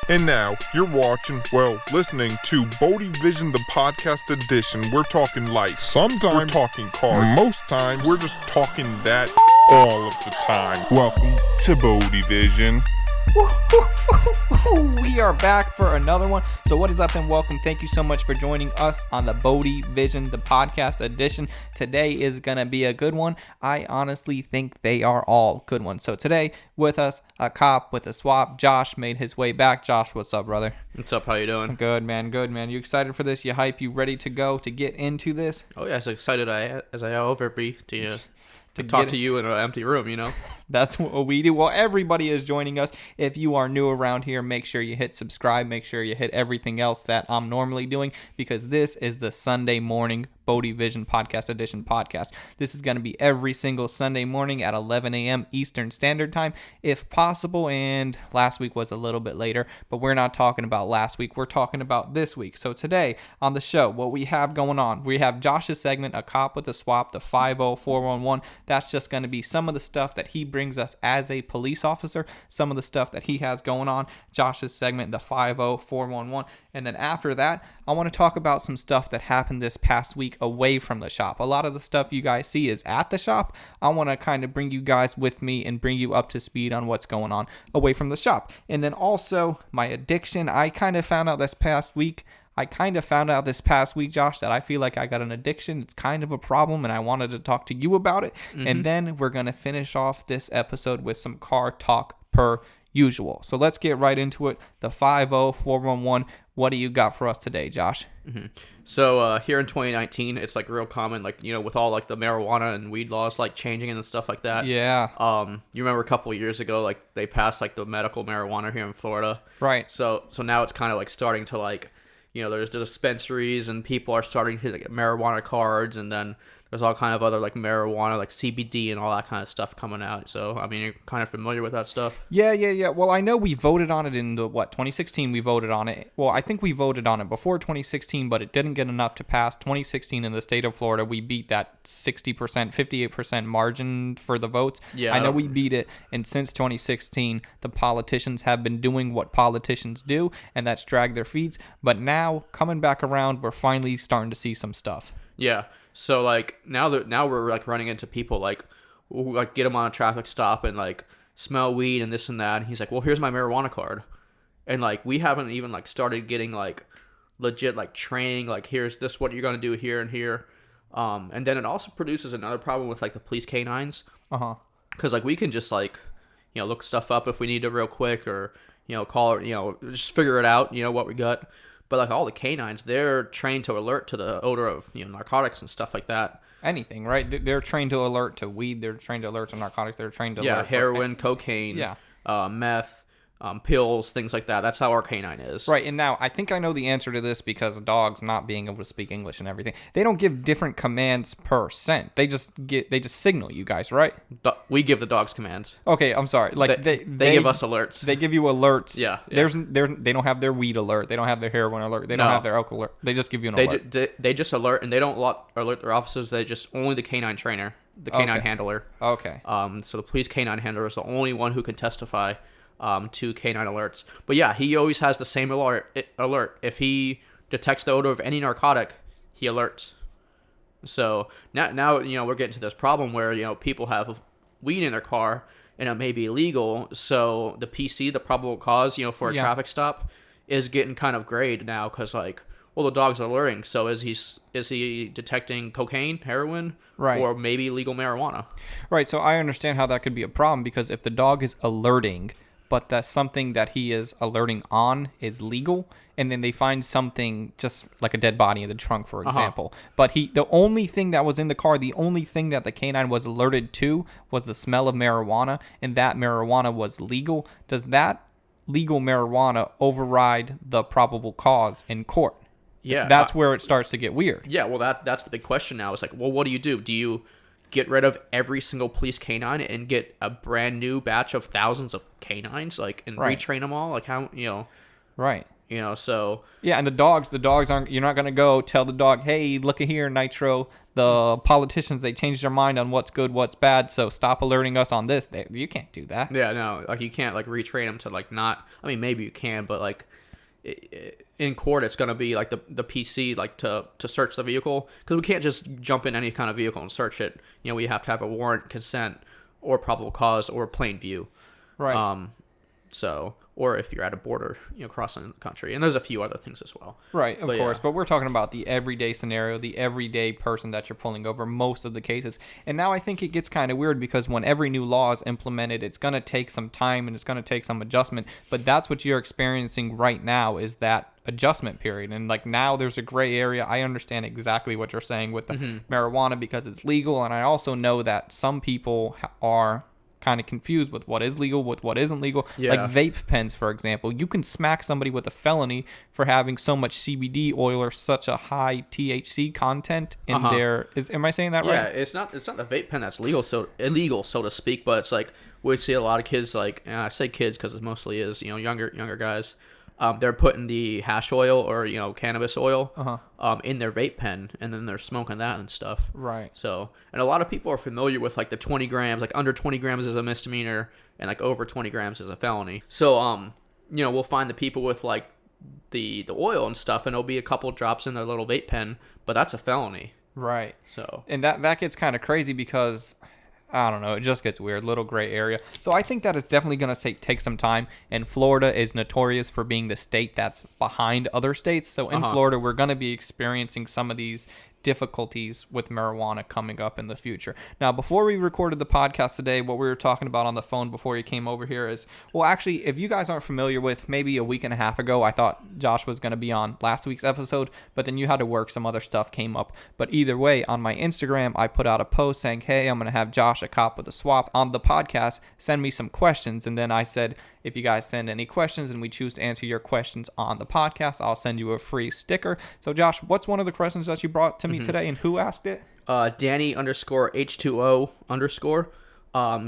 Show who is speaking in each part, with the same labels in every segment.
Speaker 1: And now, you're watching, listening to BodeVision the Podcast Edition. We're talking life. Sometimes we're talking cars. Most times we're just talking that all of the time. Welcome to BodeVision.
Speaker 2: We are back for another one. So what is up and welcome. Thank you so much for joining us on the BodeVision the Podcast Edition. Today is going to be a good one. I honestly think they are all good ones. So today with us, a cop with a swap. Josh made his way back. Josh, what's up, brother?
Speaker 3: What's up? How you doing?
Speaker 2: Good, man. Good, man. You excited for this? You hype? You ready to go to get into this?
Speaker 3: Oh, yeah. As excited as I ever be to talk to you in an empty room, you know?
Speaker 2: That's what we do. Well, everybody is joining us. If you are new around here, make sure you hit subscribe. Make sure you hit everything else that I'm normally doing, because this is the Sunday morning BodeVision Podcast Edition podcast. This is going to be every single Sunday morning at 11 a.m. Eastern Standard Time, if possible. And last week was a little bit later, but we're not talking about last week. We're talking about this week. So today on the show, what we have going on, we have Josh's segment, A Cop with a Swap, the 50411. That's just going to be some of the stuff that he brings us as a police officer, some of the stuff that he has going on. Josh's segment, the 50411. And then after that, I want to talk about some stuff that happened this past week away from the shop. A lot of the stuff you guys see is at the shop. I want to kind of bring you guys with me and bring you up to speed on what's going on away from the shop. And then also my addiction. I kind of found out this past week, Josh, that I feel like I got an addiction. It's kind of a problem, and I wanted to talk to you about it. Mm-hmm. And then we're going to finish off this episode with some car talk per usual. So let's get right into it. The 50411. What do you got for us today, Josh?
Speaker 3: Mm-hmm. So here in 2019, it's like real common, like, you know, with all like the marijuana and weed laws like changing and stuff like that.
Speaker 2: Yeah.
Speaker 3: You remember a couple of years ago, like they passed like the medical marijuana here in Florida.
Speaker 2: Right.
Speaker 3: So now it's kind of like starting to like, you know, there's dispensaries and people are starting to get marijuana cards, and then there's all kind of other like marijuana, like CBD and all that kind of stuff coming out. So, I mean, you're kind of familiar with that stuff.
Speaker 2: Yeah. Well, I know we voted on it in 2016 we voted on it. Well, I think we voted on it before 2016, but it didn't get enough to pass. 2016 in the state of Florida, we beat that 60%, 58% margin for the votes.
Speaker 3: Yeah.
Speaker 2: I know we beat it, and since 2016, the politicians have been doing what politicians do, and that's drag their feet. But now, coming back around, we're finally starting to see some stuff.
Speaker 3: Yeah. So like now we're like running into people like who like get him on a traffic stop and like smell weed and this and that. And he's like, well, here's my marijuana card. And like we haven't even like started getting like legit like training. Like here's this what you're gonna do here and here. And then it also produces another problem with like the police canines. Because like we can just like, you know, look stuff up if we need to real quick, or, you know, call it, you know, just figure it out, you know, what we got. But like all the canines, they're trained to alert to the odor of, you know, narcotics and stuff like that.
Speaker 2: Anything, right? They're trained to alert to weed. They're trained to alert to narcotics. They're trained to alert
Speaker 3: heroin, cocaine, meth, pills, things like that. That's how our canine is.
Speaker 2: Right, and now I think I know the answer to this, because dogs not being able to speak English and everything, they don't give different commands per scent. They just signal you guys, right?
Speaker 3: We give the dogs commands.
Speaker 2: Okay, I'm sorry. Like they
Speaker 3: give us alerts.
Speaker 2: They give you alerts.
Speaker 3: Yeah.
Speaker 2: They don't have their weed alert. They don't have their heroin alert. They don't have their alcohol alert. They just give you an alert.
Speaker 3: They just alert, and they don't alert their officers. They just only the canine trainer, the canine handler.
Speaker 2: Okay.
Speaker 3: So the police canine handler is the only one who can testify to canine alerts. But yeah, he always has the same alert. If he detects the odor of any narcotic, he alerts. So now you know, we're getting to this problem where, you know, people have weed in their car and it may be illegal. So the PC, the probable cause, you know, for a traffic stop, is getting kind of grayed now, because like, well, the dog's alerting. So is he detecting cocaine, heroin,
Speaker 2: right,
Speaker 3: or maybe legal marijuana?
Speaker 2: Right. So I understand how that could be a problem, because if the dog is alerting, but that's something that he is alerting on is legal, and then they find something just like a dead body in the trunk, for example. But the only thing that was in the car, the only thing that the canine was alerted to was the smell of marijuana, and that marijuana was legal. Does that legal marijuana override the probable cause in court?
Speaker 3: Yeah.
Speaker 2: That's where it starts to get weird.
Speaker 3: Yeah, well, that's the big question now. It's like, well, what do you do? Do you get rid of every single police canine and get a brand new batch of thousands of canines, like, and retrain them all? Like, how, you know?
Speaker 2: Right.
Speaker 3: So
Speaker 2: yeah, and the dogs aren't. You're not gonna go tell the dog, hey, look at here, Nitro. The politicians, they changed their mind on what's good, what's bad. So stop alerting us on this. You can't do that.
Speaker 3: Yeah, no, like you can't like retrain them to like not. I mean, maybe you can, but like in court, it's gonna be like the PC like to search the vehicle, because we can't just jump in any kind of vehicle and search it. We have to have a warrant, consent, or probable cause, or plain view.
Speaker 2: Right.
Speaker 3: Or if you're at a border, crossing the country. And there's a few other things as well.
Speaker 2: Right, of course. Yeah. But we're talking about the everyday scenario, the everyday person that you're pulling over most of the cases. And now I think it gets kind of weird, because when every new law is implemented, it's going to take some time and it's going to take some adjustment. But that's what you're experiencing right now, is that adjustment period. And like now there's a gray area. I understand exactly what you're saying with the marijuana, because it's legal. And I also know that some people are kind of confused with what is legal with what isn't legal.
Speaker 3: Yeah.
Speaker 2: Like vape pens, for example. You can smack somebody with a felony for having so much CBD oil or such a high THC content in their. Am I saying that right?
Speaker 3: Yeah, it's not the vape pen that's illegal, so to speak. But it's like we see a lot of kids, like, and I say kids because it mostly is younger guys. They're putting the hash oil or cannabis oil in their vape pen, and then they're smoking that and stuff.
Speaker 2: Right.
Speaker 3: So, and a lot of people are familiar with like the 20 grams, like under 20 grams is a misdemeanor, and like over 20 grams is a felony. So, we'll find the people with like the oil and stuff, and it'll be a couple drops in their little vape pen, but that's a felony.
Speaker 2: Right.
Speaker 3: So,
Speaker 2: and that gets kind of crazy, because I don't know, it just gets weird, little gray area. So I think that is definitely going to take some time, and Florida is notorious for being the state that's behind other states. So in Florida, we're going to be experiencing some of these difficulties with marijuana coming up in the future. Now, before we recorded the podcast today, what we were talking about on the phone before you came over here is, well, actually, if you guys aren't familiar with, maybe a week and a half ago, I thought Josh was going to be on last week's episode, but then you had to work, some other stuff came up. But either way, on my Instagram, I put out a post saying, hey, I'm going to have Josh, a cop with a swap, on the podcast, send me some questions. And then I said, if you guys send any questions and we choose to answer your questions on the podcast, I'll send you a free sticker. So Josh, what's one of the questions that you brought to me today, and who asked it?
Speaker 3: Danny _H2O_.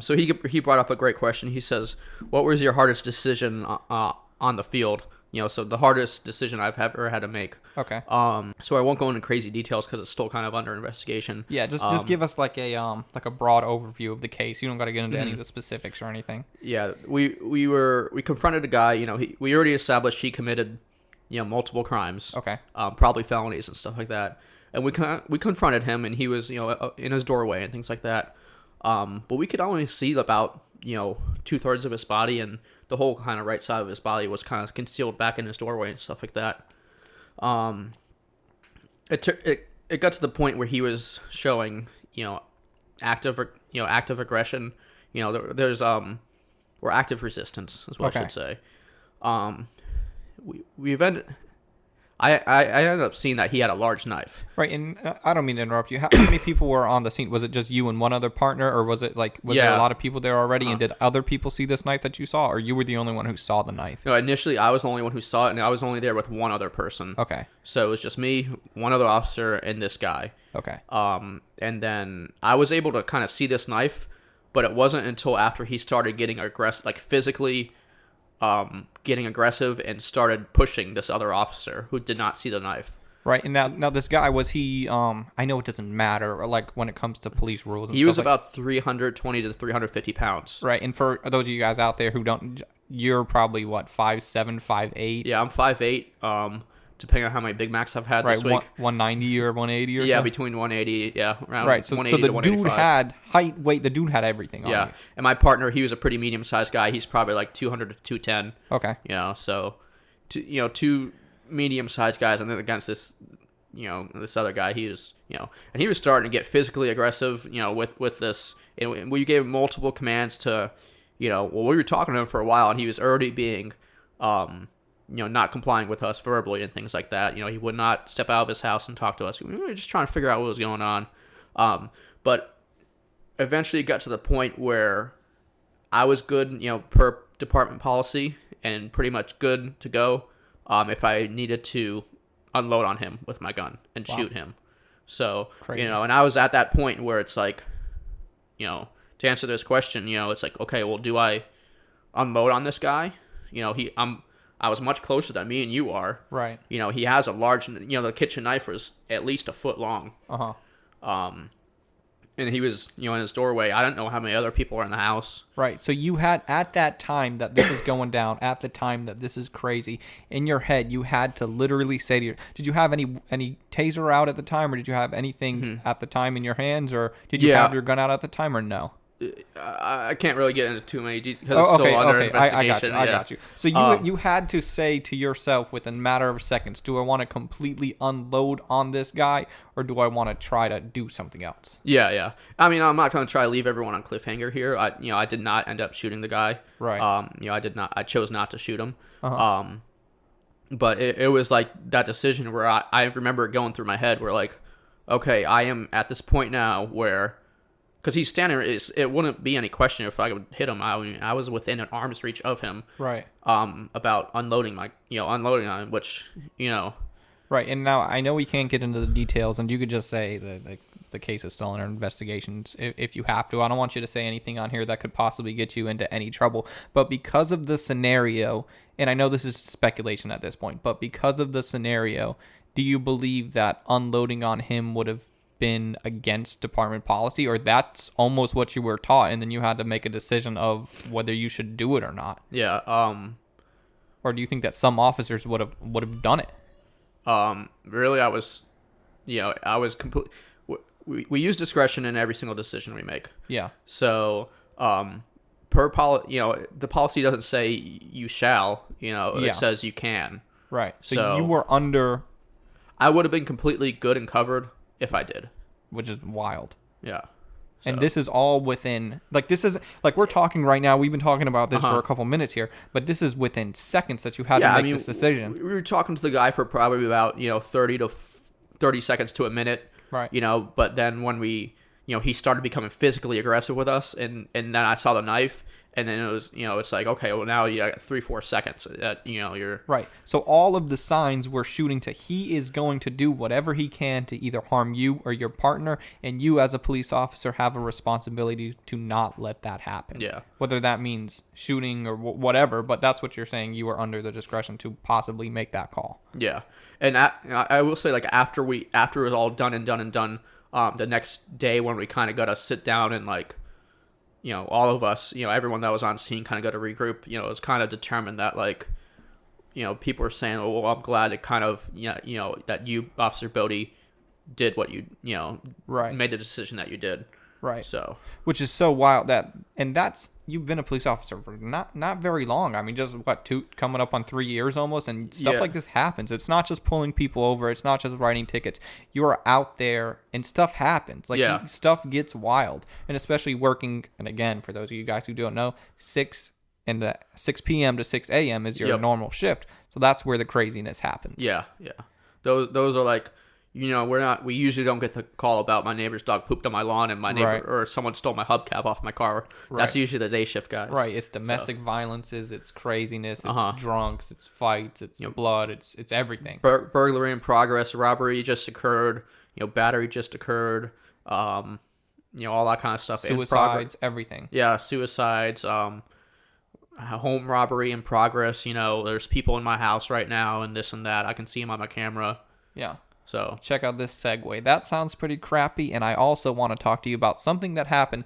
Speaker 3: So he brought up a great question. He says, what was your hardest decision on the field? So the hardest decision I've ever had to make.
Speaker 2: Okay.
Speaker 3: So I won't go into crazy details because it's still kind of under investigation.
Speaker 2: Yeah, just give us like a broad overview of the case. You don't got to get into any of the specifics or anything.
Speaker 3: Yeah, we confronted a guy. We already established he committed multiple crimes.
Speaker 2: Okay.
Speaker 3: Probably felonies and stuff like that. And we confronted him, and he was in his doorway and things like that. But we could only see about 2/3 of his body, and the whole kind of right side of his body was kind of concealed back in his doorway and stuff like that. It got to the point where he was showing active aggression. There's or active resistance is what I should say. I ended up seeing that he had a large knife.
Speaker 2: Right, and I don't mean to interrupt you. How many people were on the scene? Was it just you and one other partner, or was it like there a lot of people there already? And did other people see this knife that you saw, or you were the only one who saw the knife?
Speaker 3: No, initially I was the only one who saw it, and I was only there with one other person.
Speaker 2: Okay.
Speaker 3: So it was just me, one other officer, and this guy.
Speaker 2: Okay.
Speaker 3: And then I was able to kind of see this knife, but it wasn't until after he started getting aggressive, like physically getting aggressive, and started pushing this other officer who did not see the knife.
Speaker 2: Right, and now this guy, was he, I know it doesn't matter, like, when it comes to police rules and stuff.
Speaker 3: He was about 320 to 350 pounds.
Speaker 2: Right, and for those of you guys out there who don't, you're probably, 5'7", 5'8"?
Speaker 3: Yeah, I'm 5'8", depending on how many Big Macs I've had this week.
Speaker 2: 190 or 180 or
Speaker 3: yeah,
Speaker 2: something?
Speaker 3: between 180, around
Speaker 2: right, so
Speaker 3: 180
Speaker 2: the
Speaker 3: to 185.
Speaker 2: dude had height, weight, the dude had everything on you.
Speaker 3: And my partner, he was a pretty medium-sized guy. He's probably like 200 to 210.
Speaker 2: Okay.
Speaker 3: So, two medium-sized guys, and then against this, this other guy, he was, and he was starting to get physically aggressive, with this, and we gave him multiple commands to, we were talking to him for a while, and he was already being, not complying with us verbally and things like that. He would not step out of his house and talk to us. We were just trying to figure out what was going on. But eventually it got to the point where I was good, per department policy, and pretty much good to go if I needed to unload on him with my gun and shoot him. So,
Speaker 2: crazy.
Speaker 3: And I was at that point where it's like, to answer this question, it's like, okay, well, do I unload on this guy? I was much closer than me and you are.
Speaker 2: Right.
Speaker 3: You know, he has a large, the kitchen knife was at least a foot long. And he was, in his doorway. I don't know how many other people were in the house.
Speaker 2: Right. So you had, at that time that this is going down, at the time that this is crazy, in your head, you had to literally say to your, did you have any taser out at the time, or did you have anything at the time in your hands, or did you have your gun out at the time, or no?
Speaker 3: I can't really get into too many details because it's still under investigation.
Speaker 2: I got you. So you had to say to yourself within a matter of seconds, do I want to completely unload on this guy, or do I want to try to do something else?
Speaker 3: Yeah. I mean, I'm not going to try to leave everyone on cliffhanger here. I did not end up shooting the guy.
Speaker 2: Right.
Speaker 3: I chose not to shoot him. But it was like that decision where I remember it going through my head where like, okay, I am at this point now where, because he's standing, it wouldn't be any question if I would hit him. I was within an arm's reach of him.
Speaker 2: Right.
Speaker 3: About unloading on him, which,
Speaker 2: Right, and now I know we can't get into the details, and you could just say the case is still under investigations if you have to. I don't want you to say anything on here that could possibly get you into any trouble. But because of the scenario, and I know this is speculation at this point, but because of the scenario, do you believe that unloading on him would have been against department policy, or that's almost what you were taught, and then you had to make a decision of whether you should do it or not?
Speaker 3: Yeah.
Speaker 2: Or do you think that some officers would have done it?
Speaker 3: Really, I was complete. We use discretion in every single decision we make.
Speaker 2: Yeah.
Speaker 3: So, the policy doesn't say you shall. It says you can.
Speaker 2: Right. So you were under.
Speaker 3: I would have been completely good and covered if I did.
Speaker 2: Which is wild.
Speaker 3: Yeah.
Speaker 2: So. And this is all within, we're talking right now. We've been talking about this for a couple minutes here, but this is within seconds that you had to make this decision.
Speaker 3: We were talking to the guy for probably about 30 seconds to a minute.
Speaker 2: Right.
Speaker 3: But then when he started becoming physically aggressive with us, and then I saw the knife, and then it was, it's like, okay, well now you got 3-4 seconds that, you're...
Speaker 2: Right. So all of the signs we're shooting to, he is going to do whatever he can to either harm you or your partner, and you as a police officer have a responsibility to not let that happen.
Speaker 3: Yeah.
Speaker 2: Whether that means shooting or whatever, but that's what you're saying. You are under the discretion to possibly make that call.
Speaker 3: Yeah. And I will say, after it was all done, the next day when we kind of got to sit down and all of us, everyone that was on scene kind of got to regroup, it was kind of determined that people were saying, oh, well, I'm glad it kind of, that you, Officer Bode, did what you,
Speaker 2: right.
Speaker 3: made the decision that you did.
Speaker 2: Right.
Speaker 3: So,
Speaker 2: which is so wild you've been a police officer for not very long. I mean, just coming up on 3 years almost, and stuff like this happens. It's not just pulling people over. It's not just writing tickets. You are out there and stuff happens. Stuff gets wild, and especially working. And again, for those of you guys who don't know, 6 p.m. to 6 a.m. is your normal shift. So that's where the craziness happens.
Speaker 3: Yeah. Those are we usually don't get the call about my neighbor's dog pooped on my lawn and my neighbor or someone stole my hubcap off my car. Right. That's usually the day shift guys.
Speaker 2: Right. It's domestic violences, it's craziness, it's drunks, it's fights, it's blood, it's everything.
Speaker 3: Burglary in progress, robbery just occurred, battery just occurred, all that kind of stuff.
Speaker 2: Suicides, everything.
Speaker 3: Yeah, suicides, home robbery in progress. There's people in my house right now and this and that. I can see them on my camera.
Speaker 2: Yeah.
Speaker 3: So
Speaker 2: check out this segue. That sounds pretty crappy, and I also want to talk to you about something that happened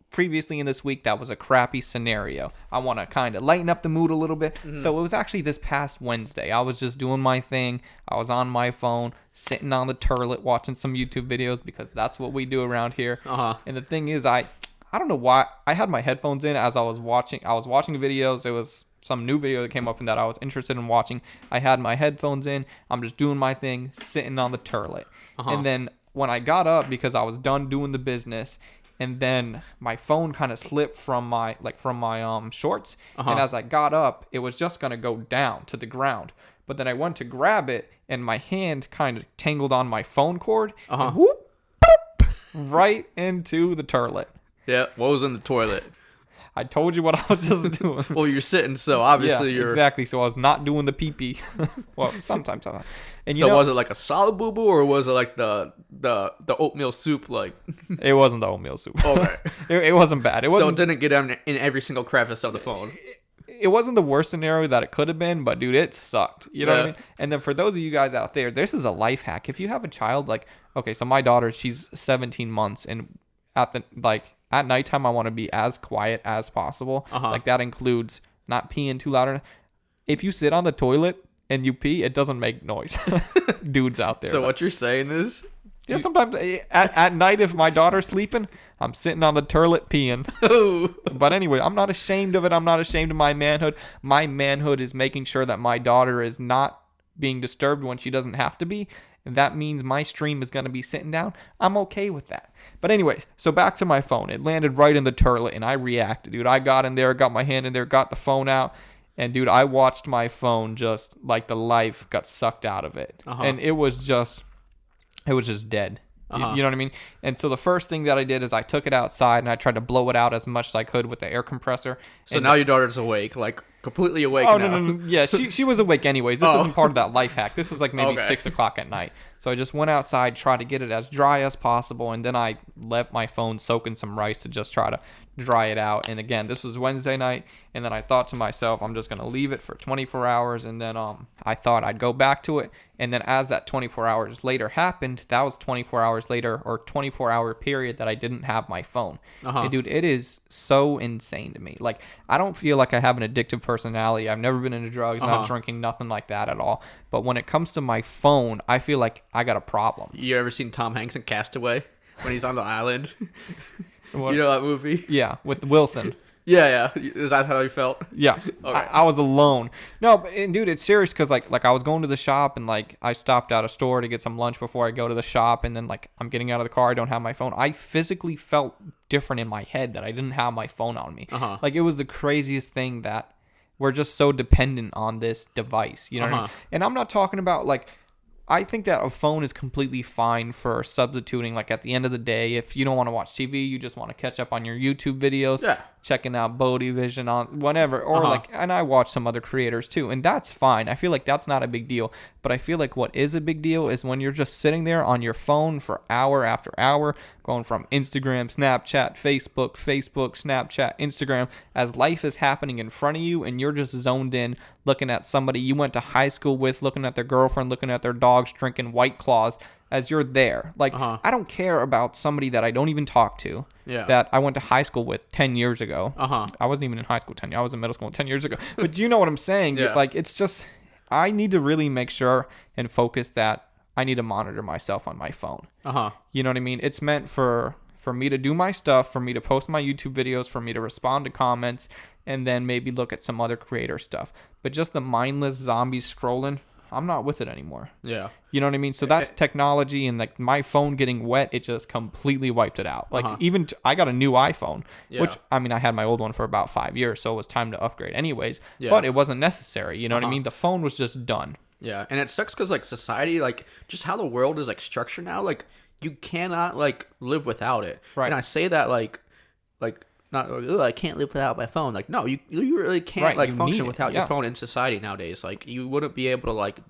Speaker 2: previously in this week that was a crappy scenario. I want to kind of lighten up the mood a little bit. Mm-hmm. So it was actually this past Wednesday. I was just doing my thing. I was on my phone, sitting on the toilet, watching some YouTube videos because that's what we do around here. And the thing is, I don't know why I had my headphones in as I was watching videos. It was some new video that came up and that I was interested in watching. I had my headphones in. I'm just doing my thing, sitting on the toilet. And then when I got up, because I was done doing the business, and then my phone kind of slipped from my shorts. And as I got up, it was just going to go down to the ground. But then I went to grab it, and my hand kind of tangled on my phone cord. And whoop, boop, right into the toilet.
Speaker 3: Yeah, what was in the toilet?
Speaker 2: I told you what I was just doing.
Speaker 3: Well, you're sitting, so obviously you're...
Speaker 2: exactly. So I was not doing the pee-pee. Well, sometimes I'm not. And
Speaker 3: so was it like a solid boo-boo, or was it like the oatmeal soup?
Speaker 2: It wasn't the oatmeal soup.
Speaker 3: Okay.
Speaker 2: It wasn't bad.
Speaker 3: So it didn't get in every single crevice of the phone.
Speaker 2: it wasn't the worst scenario that it could have been, but dude, it sucked. You know what I mean? And then for those of you guys out there, this is a life hack. If you have a child, like, okay, so my daughter, she's 17 months, and at nighttime, I want to be as quiet as possible. Like, that includes not peeing too loud. If you sit on the toilet and you pee, it doesn't make noise. Dudes out there.
Speaker 3: So what you're saying is...
Speaker 2: Yeah, sometimes at night, if my daughter's sleeping, I'm sitting on the toilet peeing. But anyway, I'm not ashamed of it. I'm not ashamed of my manhood. My manhood is making sure that my daughter is not being disturbed when she doesn't have to be. And that means my stream is going to be sitting down. I'm okay with that. But anyways, so back to my phone. It landed right in the toilet, and I reacted, dude. I got in there, got my hand in there, got the phone out. And, dude, I watched my phone just like the life got sucked out of it. And it was just dead. You know what I mean? And so the first thing that I did is I took it outside and I tried to blow it out as much as I could with the air compressor.
Speaker 3: So now your daughter's awake, like completely awake
Speaker 2: now. No. Yeah, she was awake anyways. This isn't part of that life hack. This was like maybe 6 o'clock at night. So I just went outside, tried to get it as dry as possible, and then I let my phone soak in some rice to just try to dry it out. And again, this was Wednesday night, and then I thought to myself, I'm just going to leave it for 24 hours, and then I thought I'd go back to it. And then as that 24 hours later happened, that was 24 hours later, or 24-hour period that I didn't have my phone. And dude, it is so insane to me. Like, I don't feel like I have an addictive personality. I've never been into drugs, not drinking, nothing like that at all. But when it comes to my phone, I feel like I got a problem.
Speaker 3: You ever seen Tom Hanks in Castaway when he's on the island? You know that movie?
Speaker 2: Yeah, with Wilson.
Speaker 3: Yeah. Is that how you felt?
Speaker 2: Yeah. Okay. I was alone. No, but and dude, it's serious because like I was going to the shop and like I stopped at a store to get some lunch before I go to the shop, and then like I'm getting out of the car, I don't have my phone. I physically felt different in my head that I didn't have my phone on me. Like it was the craziest thing that we're just so dependent on this device. You know what I mean? And I'm not talking about like, I think that a phone is completely fine for substituting, like at the end of the day, if you don't want to watch TV, you just want to catch up on your YouTube videos, checking out BodeVision on whatever, or like, and I watch some other creators too, and that's fine. I feel like that's not a big deal, but I feel like what is a big deal is when you're just sitting there on your phone for hour after hour, going from Instagram, Snapchat, Facebook, Snapchat, Instagram, as life is happening in front of you, and you're just zoned in, looking at somebody you went to high school with, looking at their girlfriend, looking at their dogs, drinking White Claws as you're there. Like, I don't care about somebody that I don't even talk to, that I went to high school with 10 years ago. I wasn't even in high school 10 years. I was in middle school 10 years ago. But you know what I'm saying? Like, it's just, I need to really make sure and focus that I need to monitor myself on my phone. You know what I mean? It's meant for me to do my stuff, for me to post my YouTube videos, for me to respond to comments, and then maybe look at some other creator stuff. But just the mindless zombies scrolling, I'm not with it anymore. You know what I mean? So that's technology, and like my phone getting wet, it just completely wiped it out. Like even I got a new iPhone, which I mean, I had my old one for about 5 years, so it was time to upgrade anyways, but it wasn't necessary. You know what I mean? The phone was just done.
Speaker 3: And it sucks because like society, like just how the world is like structured now, like you cannot like live without it. And I say that like not I can't live without my phone. Like no, you really can't like function without your phone in society nowadays. Like you wouldn't be able to like,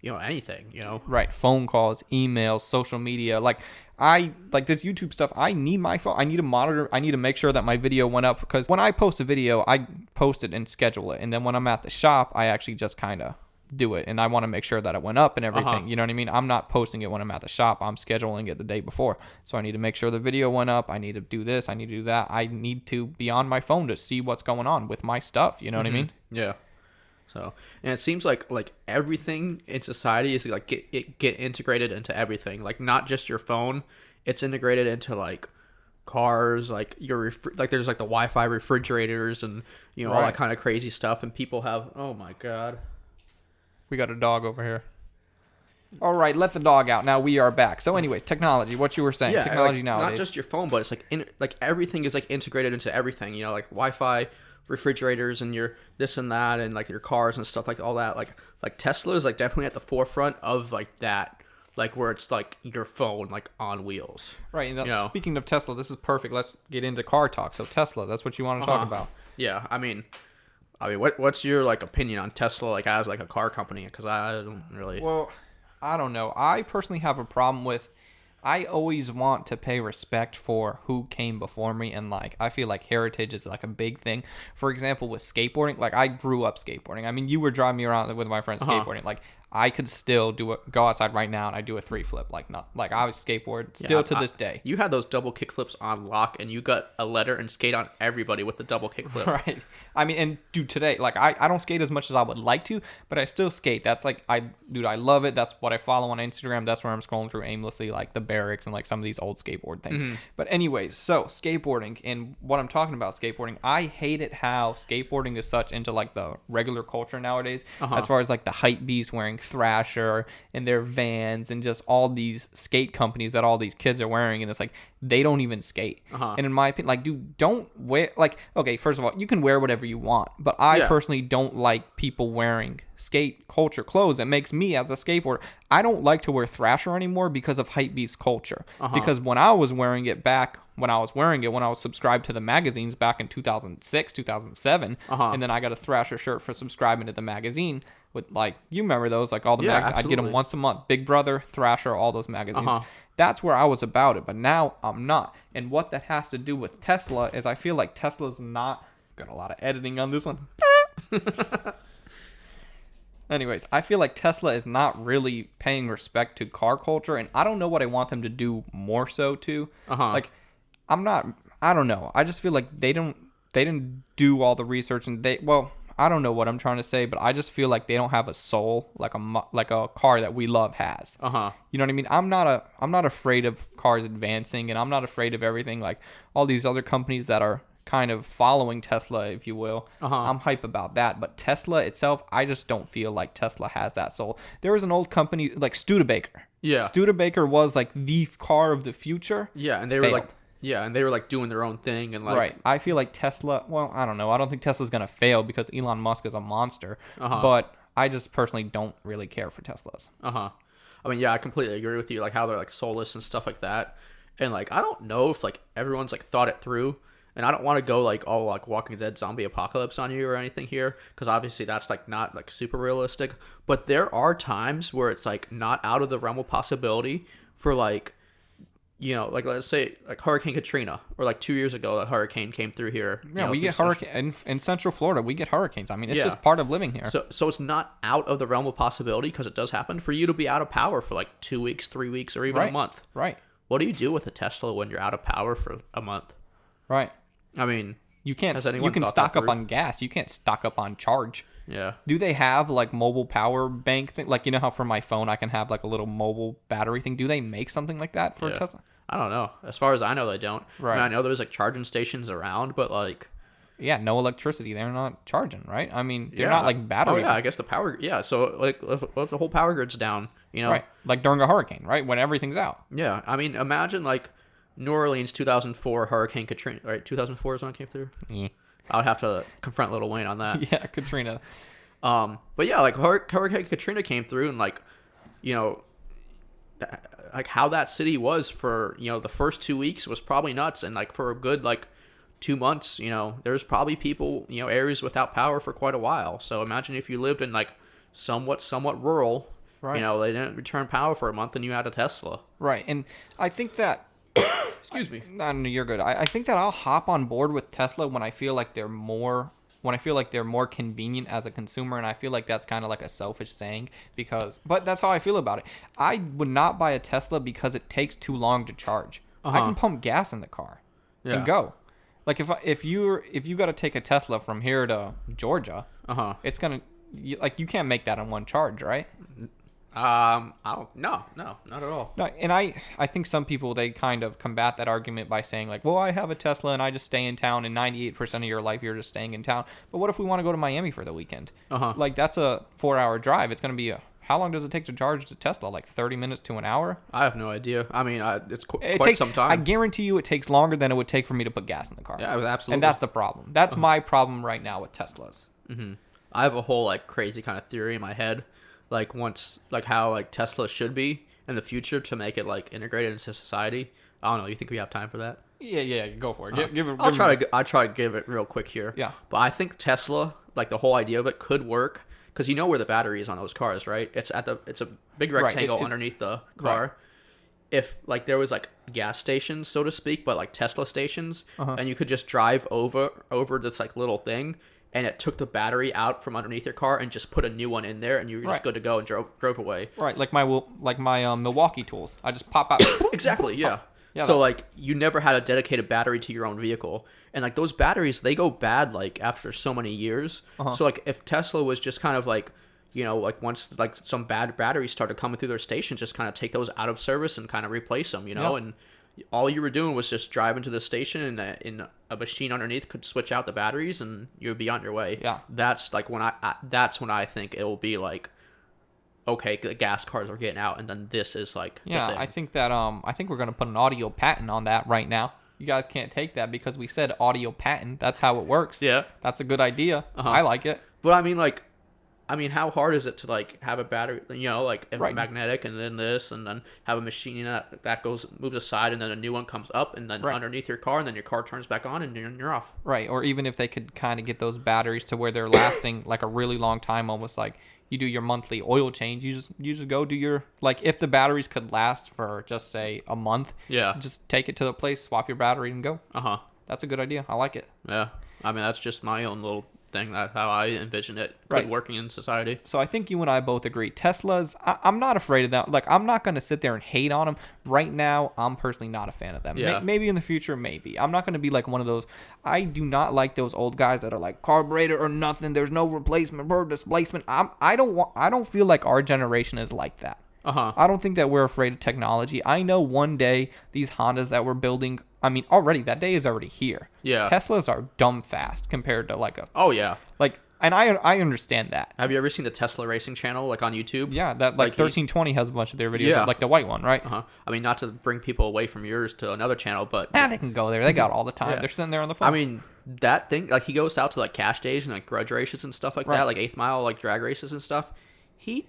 Speaker 3: you know, anything, you know.
Speaker 2: Phone calls, emails, social media. Like I like this YouTube stuff. I need my phone. I need to monitor. I need to make sure that my video went up, because when I post a video, I post it and schedule it, and then when I'm at the shop, I actually just kind of do it, and I want to make sure that it went up and everything. You know what I mean? I'm not posting it when I'm at the shop. I'm scheduling it the day before, so I need to make sure the video went up. I need to do this, I need to do that. I need to be on my phone to see what's going on with my stuff. You know what I mean?
Speaker 3: So, and it seems like everything in society is like get integrated into everything, like not just your phone. It's integrated into like cars, like your like there's like the Wi-Fi refrigerators and you know all that kind of crazy stuff, and people have, oh my god,
Speaker 2: we got a dog over here. All right, let the dog out. Now we are back. So anyways, technology, what you were saying, technology
Speaker 3: like,
Speaker 2: nowadays.
Speaker 3: Not just your phone, but it's like everything is like integrated into everything, you know, like Wi-Fi, refrigerators, and your this and that, and like your cars and stuff, like all that. Like Tesla is like definitely at the forefront of like that, like where it's like your phone like on wheels.
Speaker 2: Right. And speaking of Tesla, this is perfect. Let's get into car talk. So Tesla, that's what you want to talk about.
Speaker 3: Yeah, I mean, what's your like opinion on Tesla, like as like a car company? Because I don't really.
Speaker 2: Well, I don't know. I personally have a problem with. I always want to pay respect for who came before me, and like I feel like heritage is like a big thing. For example, with skateboarding, like I grew up skateboarding. I mean, you were driving me around with my friends skateboarding. Like I could still go outside right now and I do a 3 flip like I was skateboard still to this day.
Speaker 3: You had those double kick flips on lock, and you got a letter and skate on everybody with the double kick flip.
Speaker 2: Right. I mean, and dude, today, like I don't skate as much as I would like to, but I still skate. That's like I love it. That's what I follow on Instagram. That's where I'm scrolling through aimlessly, like the barracks and like some of these old skateboard things. But anyways, so skateboarding, and what I'm talking about skateboarding, I hate it how skateboarding is such into like the regular culture nowadays, as far as like the hype beast wearing Thrasher and their Vans and just all these skate companies that all these kids are wearing, and it's like they don't even skate. And in my opinion, like, dude, don't wear, like, okay, first of all, you can wear whatever you want, but I personally don't like people wearing skate culture clothes. It makes me, as a skateboarder, I don't like to wear Thrasher anymore because of hypebeast culture. Because when I was wearing it, when I was subscribed to the magazines back in 2006, 2007, and then I got a Thrasher shirt for subscribing to the magazine with, like, you remember those, like all the magazines. I'd get them once a month. Big Brother, Thrasher, all those magazines. That's where I was about it, but now I'm not. And what that has to do with Tesla is I feel like Tesla's not... Got a lot of editing on this one. Anyways, I feel like Tesla is not really paying respect to car culture, and I don't know what I want them to do more so to. Like, I don't know. I just feel like they didn't do all the research, and I don't know what I'm trying to say, but I just feel like they don't have a soul like a car that we love has. You know what I mean? I'm not afraid of cars advancing, and I'm not afraid of everything like all these other companies that are kind of following Tesla, if you will. I'm hype about that, but Tesla itself, I just don't feel like Tesla has that soul. There was an old company like Studebaker. Studebaker was like the car of the future.
Speaker 3: And they were like doing their own thing, and like
Speaker 2: right. I feel like Tesla, well, I don't know. I don't think Tesla's gonna fail because Elon Musk is a monster. But I just personally don't really care for Teslas.
Speaker 3: I mean, I completely agree with you. Like how they're like soulless and stuff like that, and like I don't know if like everyone's like thought it through. And I don't want to go like all like Walking Dead zombie apocalypse on you or anything here, because obviously that's like not like super realistic. But there are times where it's like not out of the realm of possibility for like, you know, like let's say like Hurricane Katrina, or like 2 years ago a hurricane came through here.
Speaker 2: Yeah, we get hurricane in Central Florida. We get hurricanes. I mean, it's just part of living here.
Speaker 3: So it's not out of the realm of possibility, because it does happen for you to be out of power for like 2 weeks, 3 weeks, or even a month.
Speaker 2: Right.
Speaker 3: What do you do with a Tesla when you're out of power for a month?
Speaker 2: Right.
Speaker 3: I mean,
Speaker 2: you can stock up on gas. You can't stock up on charge.
Speaker 3: Yeah.
Speaker 2: Do they have like mobile power bank thing? Like, you know how for my phone I can have like a little mobile battery thing? Do they make something like that for a Tesla?
Speaker 3: I don't know. As far as I know, they don't.
Speaker 2: Right.
Speaker 3: I mean, I know there's like charging stations around, but like...
Speaker 2: Yeah, no electricity. They're not charging, right? I mean, they're not like battery.
Speaker 3: Oh, yeah, I guess the power... Yeah, so like if the whole power grid's down, you know...
Speaker 2: Right. Like during a hurricane, right? When everything's out.
Speaker 3: Yeah. I mean, imagine like... New Orleans 2004 Hurricane Katrina, right? 2004 is when it came through.
Speaker 2: Yeah.
Speaker 3: I would have to confront Lil Wayne on that.
Speaker 2: Yeah, Katrina.
Speaker 3: But yeah, like Hurricane Katrina came through, and like, you know, like how that city was for, you know, the first 2 weeks was probably nuts, and like for a good like 2 months, you know, there's probably people, you know, areas without power for quite a while. So imagine if you lived in like somewhat rural, right? You know, they didn't return power for a month, and you had a Tesla.
Speaker 2: Right, and I think that. Excuse me. No, you're good. I think that I'll hop on board with Tesla when I feel like they're more convenient as a consumer, and I feel like that's kind of like a selfish saying but that's how I feel about it. I would not buy a Tesla because it takes too long to charge. I can pump gas in the car and go. Like if you got to take a Tesla from here to Georgia, it's gonna you can't make that on one charge, right?
Speaker 3: No, not at all.
Speaker 2: No, and I think some people, they kind of combat that argument by saying like, well, I have a Tesla and I just stay in town, and 98% of your life you're just staying in town. But what if we want to go to Miami for the weekend? Like that's a 4-hour drive. It's going to be how long does it take to charge the Tesla? Like 30 minutes to an hour?
Speaker 3: I have no idea. I mean, it's quite some time.
Speaker 2: I guarantee you it takes longer than it would take for me to put gas in the car.
Speaker 3: Yeah, absolutely.
Speaker 2: And that's the problem. That's my problem right now with Teslas.
Speaker 3: I have a whole like crazy kind of theory in my head. Like once, like how like Tesla should be in the future to make it like integrated into society. I don't know. You think we have time for that?
Speaker 2: Yeah, go for it.
Speaker 3: I'll try to give it real quick here.
Speaker 2: Yeah.
Speaker 3: But I think Tesla, like the whole idea of it could work, because you know where the battery is on those cars, right? It's a big rectangle underneath the car. Right. if like there was like gas stations, so to speak, but like Tesla stations, and you could just drive over this like little thing, and it took the battery out from underneath your car and just put a new one in there, and you were just good to go and drove away.
Speaker 2: Right, like my Milwaukee tools. I just pop out.
Speaker 3: Exactly, yeah.
Speaker 2: Yeah,
Speaker 3: so like you never had a dedicated battery to your own vehicle, and like those batteries, they go bad like after so many years. So like if Tesla was just kind of like, you know, like once like some bad batteries started coming through their stations, just kind of take those out of service and kind of replace them, you know, and all you were doing was just driving to the station, and in a machine underneath could switch out the batteries, and you would be on your way.
Speaker 2: Yeah,
Speaker 3: that's like that's when I think it will be like, okay, the gas cars are getting out, and then this is like the thing.
Speaker 2: I think that I think we're gonna put an audio patent on that right now. You guys can't take that because we said audio patent. That's how it works.
Speaker 3: Yeah, that's
Speaker 2: a good idea. I like it.
Speaker 3: But I mean, how hard is it to like have a battery, you know, like magnetic, and then this, and then have a machine that moves aside, and then a new one comes up, and then underneath your car, and then your car turns back on, and you're off.
Speaker 2: Right, or even if they could kind of get those batteries to where they're lasting like a really long time, almost like you do your monthly oil change. You just go do your, like, if the batteries could last for just say a month, just take it to the place, swap your battery, and go. That's a good idea. I like it.
Speaker 3: Yeah, I mean that's just my own little thing. That's how I envision it working in society.
Speaker 2: So I think you and I both agree. Teslas, I'm not afraid of them. Like, I'm not going to sit there and hate on them. Right now, I'm personally not a fan of them.
Speaker 3: Yeah.
Speaker 2: Maybe in the future, maybe. I'm not going to be like one of those. I do not like those old guys that are like carburetor or nothing. There's no replacement or displacement. I don't feel like our generation is like that. I don't think that we're afraid of technology. I know one day these Hondas that we're building, I mean, already that day is already here. Yeah. Teslas are dumb fast compared to like a.
Speaker 3: Oh yeah.
Speaker 2: Like, and I understand that.
Speaker 3: Have you ever seen the Tesla racing channel like on YouTube?
Speaker 2: Yeah, that like 1320 has a bunch of their videos, like the white one, right?
Speaker 3: I mean, not to bring people away from yours to another channel, but
Speaker 2: they can go there. They got all the time. They're sitting there on the phone.
Speaker 3: I mean, that thing, like he goes out to like cash days and like grudge races and stuff like that, like 8th mile like drag races and stuff. He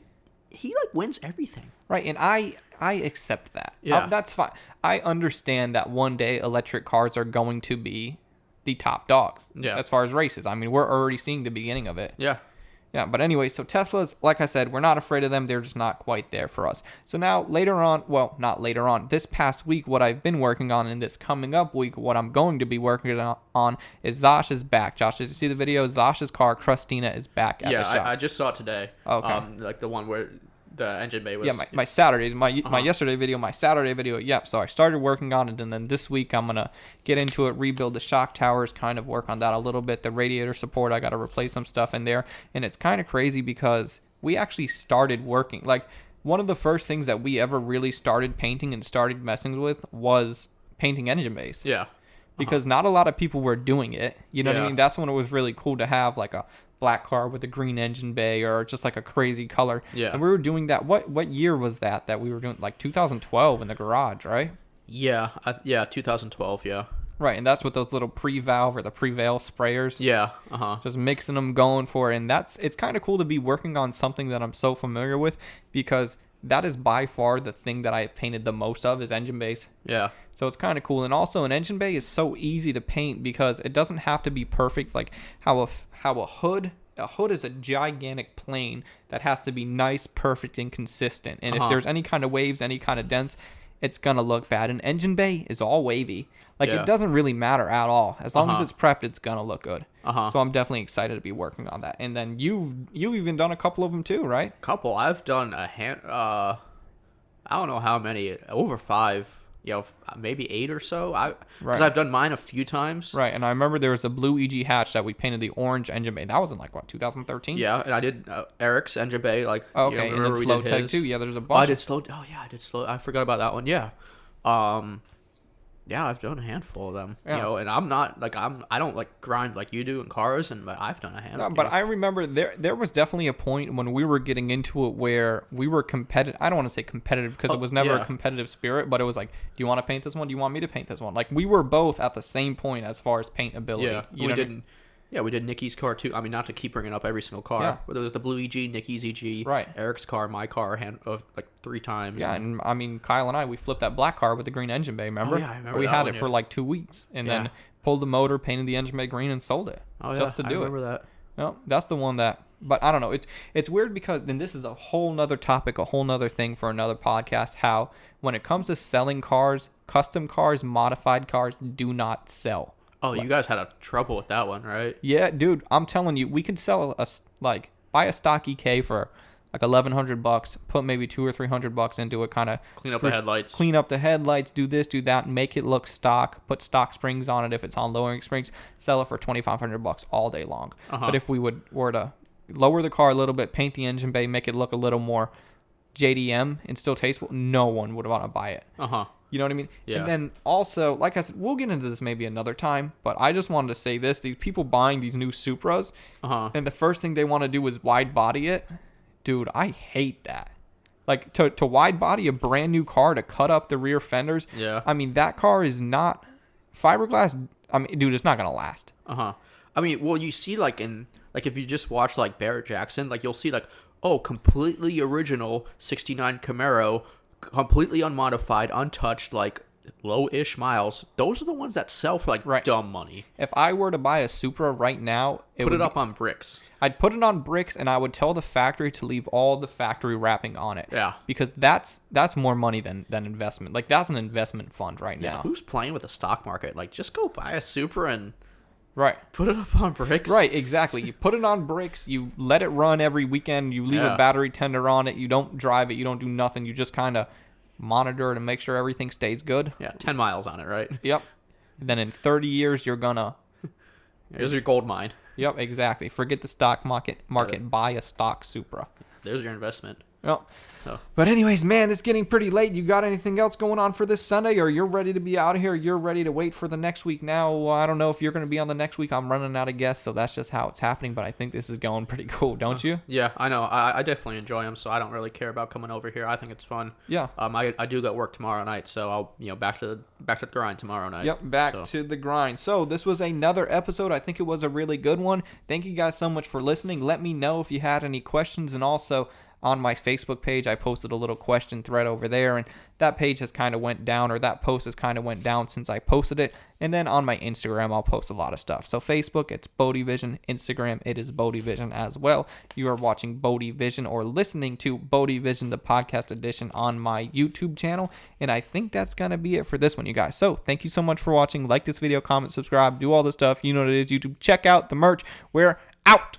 Speaker 3: like wins everything.
Speaker 2: Right, and I accept that. Yeah. That's fine. I understand that one day electric cars are going to be the top dogs as far as races. I mean, we're already seeing the beginning of it. Yeah. Yeah, but anyway, so Teslas, like I said, we're not afraid of them. They're just not quite there for us. So now later on, well, not later on, this past week, what I've been working on, and this coming up week, what I'm going to be working on is Zosh's back. Josh, did you see the video? Zosh's car, Crustina, is back at the shop.
Speaker 3: Yeah, I just saw it today. Okay. Like the one where the engine bay was.
Speaker 2: Yeah, my Saturdays, my yesterday video, my Saturday video. Yep. So I started working on it, and then this week I'm gonna get into it, rebuild the shock towers, kind of work on that a little bit. The radiator support, I gotta replace some stuff in there, and it's kind of crazy because we actually started working. Like, one of the first things that we ever really started painting and started messing with was painting engine bays. Yeah. Because not a lot of people were doing it. You know what I mean? That's when it was really cool to have like a black car with a green engine bay or just like a crazy color. Yeah. And we were doing that. What year was that we were doing? Like 2012 in the garage, right?
Speaker 3: Yeah. 2012, yeah.
Speaker 2: Right, and that's with those little pre-valve or the pre-veil sprayers. Yeah. Just mixing them, going for it. And it's kind of cool to be working on something that I'm so familiar with, because that is by far the thing that I painted the most of is engine bays. Yeah. So it's kind of cool. And also an engine bay is so easy to paint because it doesn't have to be perfect, like how a hood is a gigantic plane that has to be nice, perfect, and consistent. And if there's any kind of waves, any kind of dents, it's going to look bad. An engine bay is all wavy. Like, it doesn't really matter at all. As long as it's prepped, it's going to look good. So I'm definitely excited to be working on that. And then you've even done a couple of them too, right?
Speaker 3: Couple. I've done I don't know how many, over 5. Maybe 8 or so. Because I've done mine a few times.
Speaker 2: Right, and I remember there was a blue EG hatch that we painted the orange engine bay. That was in 2013?
Speaker 3: Yeah, and I did Eric's engine bay.
Speaker 2: And then Slow Tag too. Yeah, there's a bunch.
Speaker 3: I did Slow. Oh yeah, I did Slow. I forgot about that one. Yeah. Yeah, I've done a handful of them. Yeah. And I'm not I don't like grind like you do in cars, but I've done a handful.
Speaker 2: No, but I remember there was definitely a point when we were getting into it where we were competitive. I don't want to say competitive because it was never a competitive spirit, but it was like, do you want to paint this one? Do you want me to paint this one? Like, we were both at the same point as far as paint ability.
Speaker 3: Yeah,
Speaker 2: we
Speaker 3: didn't. Yeah, we did Nikki's car too. I mean, not to keep bringing up every single car, but there was the blue EG, Nikki's EG, Eric's car, my car, like 3 times.
Speaker 2: Yeah, and I mean, Kyle and I, we flipped that black car with the green engine bay, remember?
Speaker 3: Oh, yeah, I remember
Speaker 2: we
Speaker 3: that
Speaker 2: had
Speaker 3: one,
Speaker 2: it for like 2 weeks, and then pulled the motor, painted the engine bay green, and sold it.
Speaker 3: Oh,
Speaker 2: just to do
Speaker 3: I remember that.
Speaker 2: Well, that's the one that But I don't know. It's weird because then this is a whole nother topic, a whole nother thing for another podcast. How when it comes to selling cars, custom cars, modified cars do not sell.
Speaker 3: Oh, you guys had a trouble with that one, right?
Speaker 2: Yeah, dude. I'm telling you, we could sell buy a stock EK for like $1,100, put maybe $200 or $300 into it, kind of
Speaker 3: Clean up the headlights,
Speaker 2: do this, do that, make it look stock, put stock springs on it if it's on lowering springs, sell it for $2,500 all day long. But if we were to lower the car a little bit, paint the engine bay, make it look a little more JDM and still tasteful, no one would want to buy it. You know what I mean?
Speaker 3: Yeah.
Speaker 2: And then also, like I said, we'll get into this maybe another time, but I just wanted to say this. These people buying these new Supras, and the first thing they want to do is wide body it. Dude, I hate that. Like, to wide body a brand new car to cut up the rear fenders.
Speaker 3: Yeah.
Speaker 2: I mean, that car is not... Fiberglass, I mean, dude, it's not going to last.
Speaker 3: I mean, well, you see, like, if you just watch, like, Barrett Jackson, like, you'll see, like, oh, completely original 69 Camaro, completely unmodified, untouched, like, low-ish miles. Those are the ones that sell for, like, dumb money.
Speaker 2: If I were to buy a Supra right now...
Speaker 3: Put it up on bricks.
Speaker 2: I'd put it on bricks, and I would tell the factory to leave all the factory wrapping on it.
Speaker 3: Yeah.
Speaker 2: Because that's more money than investment. Like, that's an investment fund right now.
Speaker 3: Who's playing with the stock market? Like, just go buy a Supra and put it up on bricks.
Speaker 2: Right, exactly. You put it on bricks, you let it run every weekend, you leave a battery tender on it, you don't drive it, you don't do nothing, you just kind of monitor it and make sure everything stays good.
Speaker 3: Yeah, 10 miles on it, right?
Speaker 2: Yep. And then in 30 years, you're gonna...
Speaker 3: Here's your gold mine.
Speaker 2: Yep, exactly. Forget the stock market. Buy a stock Supra.
Speaker 3: There's your investment.
Speaker 2: Well, but anyways, man, it's getting pretty late. You got anything else going on for this Sunday, or you're ready to be out of here? You're ready to wait for the next week now? Well, I don't know if you're going to be on the next week. I'm running out of guests, so that's just how it's happening. But I think this is going pretty cool, don't you?
Speaker 3: Yeah, I know. I definitely enjoy them, so I don't really care about coming over here. I think it's fun.
Speaker 2: Yeah.
Speaker 3: I do got work tomorrow night, so I'll back to the grind tomorrow night.
Speaker 2: Yep, back to the grind. So this was another episode. I think it was a really good one. Thank you guys so much for listening. Let me know if you had any questions, and also on my Facebook page, I posted a little question thread over there, and that page has kind of went down, or that post has kind of went down since I posted it. And then on my Instagram, I'll post a lot of stuff. So Facebook, it's BodeVision. Instagram, it is BodeVision as well. You are watching BodeVision or listening to BodeVision the Podcast Edition on my YouTube channel. And I think that's going to be it for this one, you guys. So thank you so much for watching. Like this video, comment, subscribe, do all this stuff. You know what it is, YouTube. Check out the merch. We're out.